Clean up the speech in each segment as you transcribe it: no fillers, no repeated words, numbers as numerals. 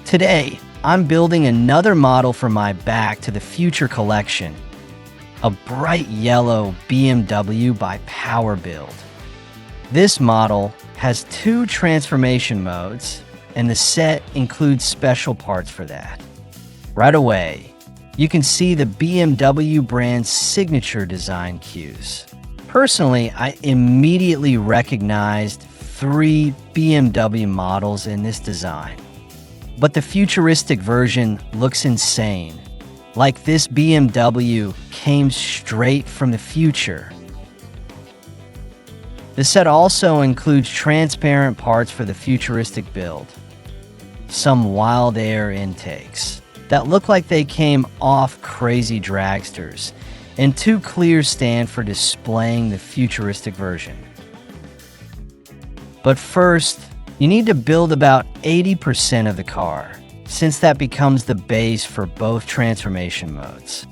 Today, I'm building another model for my Back to the Future collection, a bright yellow BMW by Power Build. This model has 2 transformation modes, and the set includes special parts for that. Right away, you can see the BMW brand's signature design cues. Personally, I immediately recognized 3 BMW models in this design. But the futuristic version looks insane, like this BMW came straight from the future. The set also includes transparent parts for the futuristic build, some wild air intakes that look like they came off crazy dragsters, and 2 clears stand for displaying the futuristic version. But first, you need to build about 80% of the car, since that becomes the base for both transformation modes.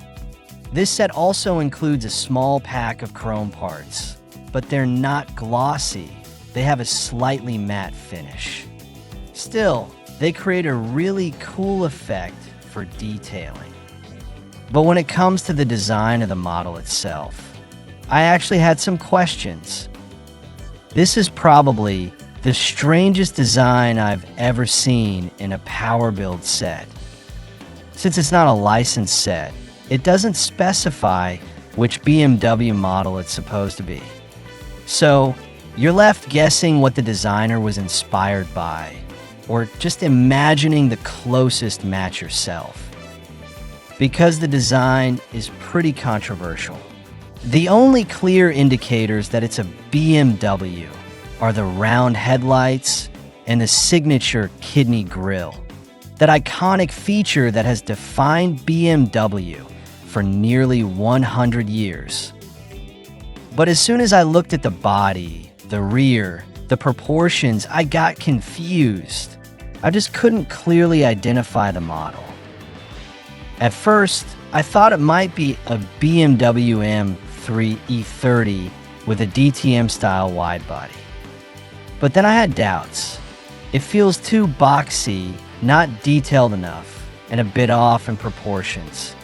This set also includes a small pack of chrome parts, but they're not glossy. They have a slightly matte finish. Still, they create a really cool effect for detailing. But when it comes to the design of the model itself, I actually had some questions. This is probably the strangest design I've ever seen in a Power Build set. Since it's not a licensed set, it doesn't specify which BMW model it's supposed to be. So, you're left guessing what the designer was inspired by, or just imagining the closest match yourself. Because the design is pretty controversial. The only clear indicators that it's a BMW are the round headlights and the signature kidney grille, that iconic feature that has defined BMW for nearly 100 years. But as soon as I looked at the body, the rear, the proportions, I got confused. I just couldn't clearly identify the model. At first, I thought it might be a BMW M3 E30 with a DTM-style wide body. But then I had doubts. It feels too boxy, not detailed enough, and a bit off in proportions.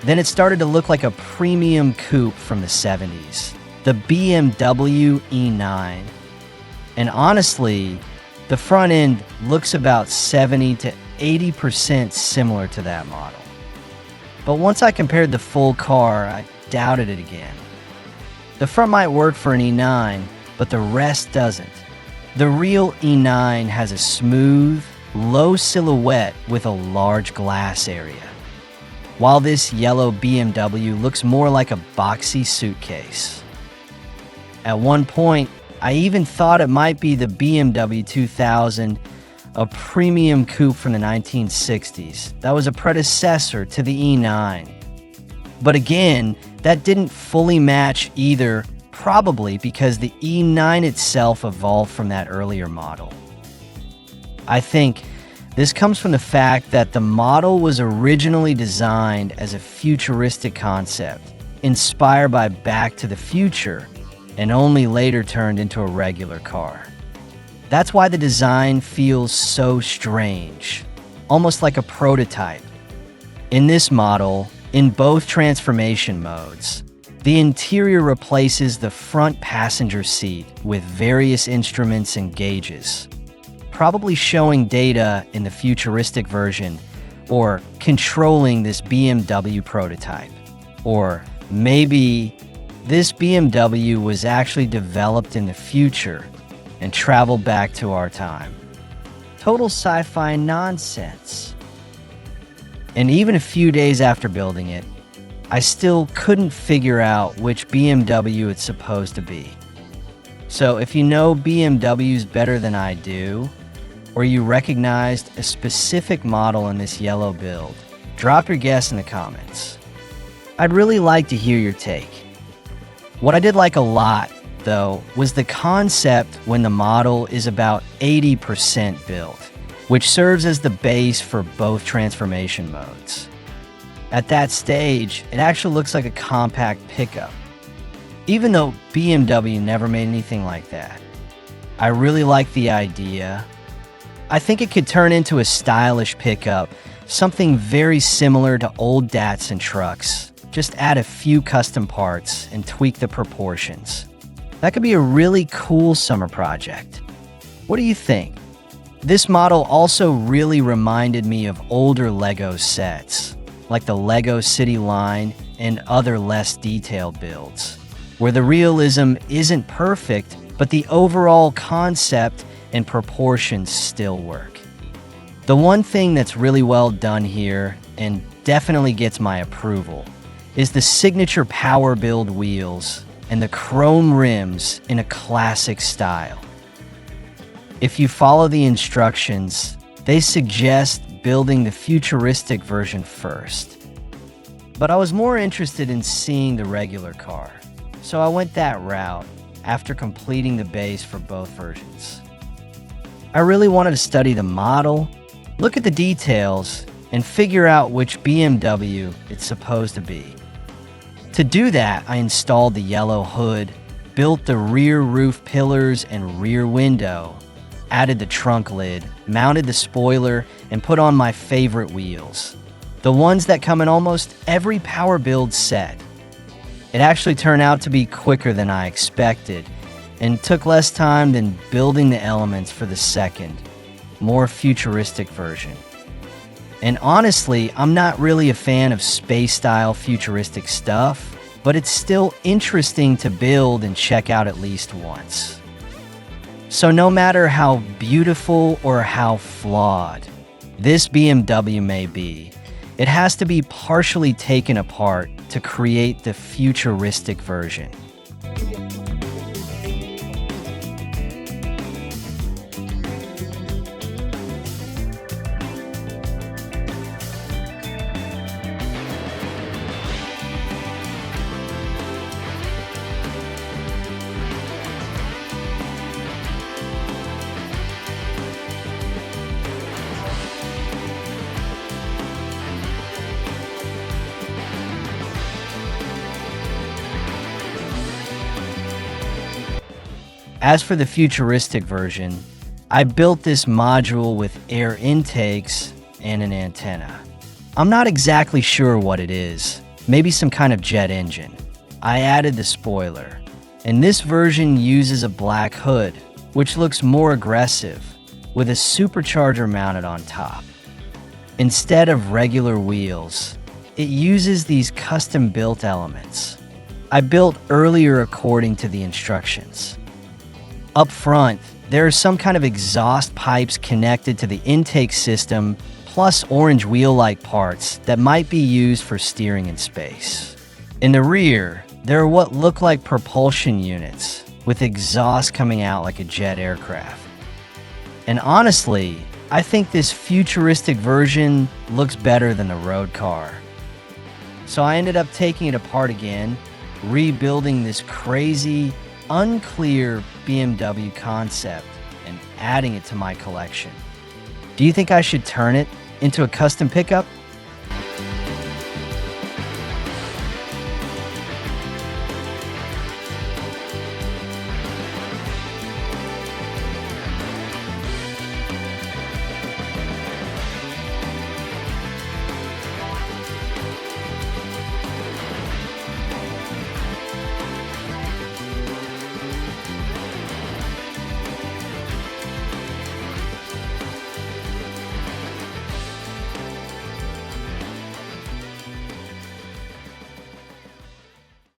Then it started to look like a premium coupe from the 70s, the BMW E9. And honestly, the front end looks about 70 to 80% similar to that model. But once I compared the full car, I doubted it again. The front might work for an E9, but the rest doesn't. The real E9 has a smooth, low silhouette with a large glass area, while this yellow BMW looks more like a boxy suitcase. At one point, I even thought it might be the BMW 2000, a premium coupe from the 1960s that was a predecessor to the E9. But again, that didn't fully match either, probably because the E9 itself evolved from that earlier model. I think this comes from the fact that the model was originally designed as a futuristic concept, inspired by Back to the Future, and only later turned into a regular car. That's why the design feels so strange, almost like a prototype. In this model, in both transformation modes, the interior replaces the front passenger seat with various instruments and gauges, probably showing data in the futuristic version, or controlling this BMW prototype. Or maybe this BMW was actually developed in the future and traveled back to our time. Total sci-fi nonsense. And even a few days after building it, I still couldn't figure out which BMW it's supposed to be. So if you know BMWs better than I do, or you recognized a specific model in this yellow build, drop your guess in the comments. I'd really like to hear your take. What I did like a lot, though, was the concept when the model is about 80% built, which serves as the base for both transformation modes. At that stage, it actually looks like a compact pickup, even though BMW never made anything like that. I really like the idea. I think it could turn into a stylish pickup, something very similar to old Datsun trucks. Just add a few custom parts and tweak the proportions. That could be a really cool summer project. What do you think? This model also really reminded me of older Lego sets, like the Lego City line and other less detailed builds, where the realism isn't perfect, but the overall concept and proportions still work. The one thing that's really well done here, and definitely gets my approval, is the signature power build wheels and the chrome rims in a classic style. If you follow the instructions, they suggest building the futuristic version first. But I was more interested in seeing the regular car, so I went that route after completing the base for both versions. I really wanted to study the model, look at the details, and figure out which BMW it's supposed to be. To do that, I installed the yellow hood, built the rear roof pillars and rear window, added the trunk lid, mounted the spoiler, and put on my favorite wheels, the ones that come in almost every power build set. It actually turned out to be quicker than I expected, and took less time than building the elements for the second, more futuristic version. And honestly, I'm not really a fan of space-style futuristic stuff, but it's still interesting to build and check out at least once. So no matter how beautiful or how flawed this BMW may be, it has to be partially taken apart to create the futuristic version. As for the futuristic version, I built this module with air intakes and an antenna. I'm not exactly sure what it is, maybe some kind of jet engine. I added the spoiler, and this version uses a black hood, which looks more aggressive, with a supercharger mounted on top. Instead of regular wheels, it uses these custom-built elements I built earlier according to the instructions. Up front, there are some kind of exhaust pipes connected to the intake system, plus orange wheel-like parts that might be used for steering in space. In the rear, there are what look like propulsion units, with exhaust coming out like a jet aircraft. And honestly, I think this futuristic version looks better than the road car. So I ended up taking it apart again, rebuilding this crazy, unclear BMW concept and adding it to my collection. Do you think I should turn it into a custom pickup?